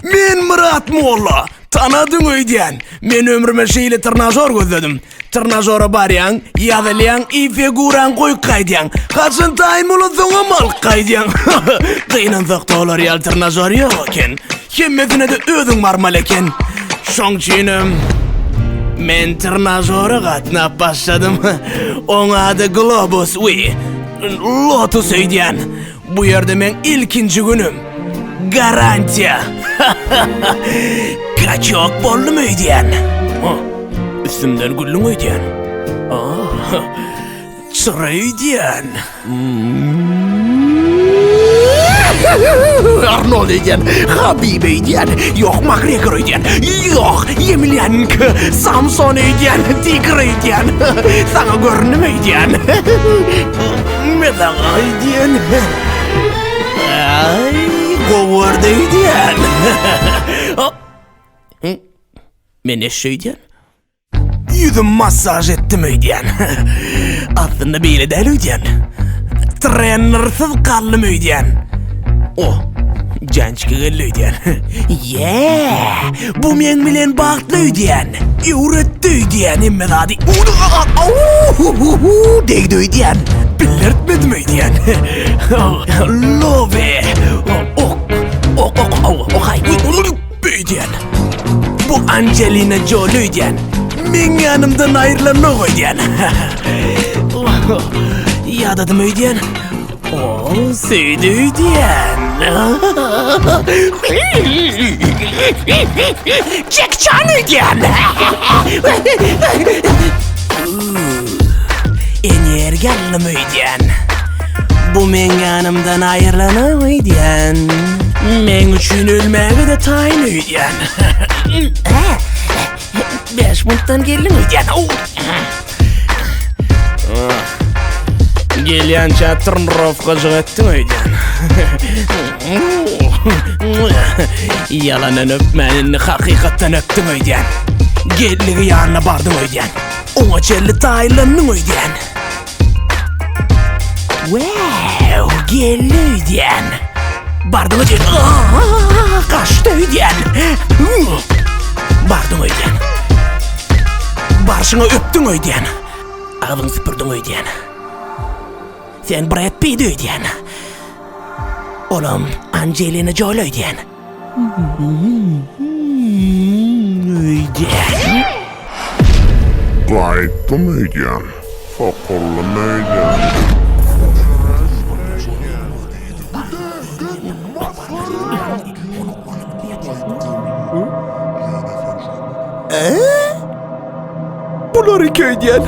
Men Murat Molla. Tanadın öýdän. Men ömrüme şeýle tırnajor gözledim. Tırnajora barýan, ýazylýan, ifiguran goýkaýdýan. Kaçın taýyn bolsaňa mal gaýdýan. Gynansak dolar ýal tırnajor ýok eken. Hemmesine de özüň marmal eken. Şoň üçin men tırnajora gatnap başladym. Oň ady Globus Lotus öýdän. Bu ýerde men ilkinji günüm. Garantiya. Kaçok boldum öýdän. Üstümden güllüň öýdän. Çıra öýdän. Arnold öýdän, Habib öýdän, ýok McGregor öýdän, ýok Emelianenko, Samson öýdän, Tigr öýdän, saňa görnüm öýdän. Medan öýdän. Ay, goward öýdän. Men eşe öýdän? Yüzüm masaj etdim öýdän. Aslında beýle däl öýdän. Trenersiz kallym öýdän. Jançky geldi öýdän. Bu men bilen bagtly öýdän. Öwretdi öýdän, emme zady. Degdi öýdän. Bilertmedim öýdän. Love. Öýdän. Bu Angelina Jolie öýdän. Men ýanymdan aýrylanyp öýdän. Ýadadym öýdän. Söýdi öýdän. Jack Chan öýdän. Energallym öýdän. Bu men ýanymdan aýrylanyp öýdän. Men üçin ölmäge de taýyn öýdän. 5 minutdan geldim öýdän. Gelýänçä trenirovka jygatdyň öýdän. Ýalanan öpmäni hakykatdan öpdüm öýdän. Gelligi ýanyna bardym öýdän. Oňa çelli taýlanyň öýdän. Wow, geldi öýdän. Bardym öýdän. Kaçdy öýdän. Bardym öýdän. Barşyňa öpdüň öýdän. Agyň süpürdiň öýdän. Sen Brad Pitt öýdän. Olam Angelina Jolie öýdän. Öýdän. Gaýtdym öýdän. Sokullym öýdän. Bular iki öýdän.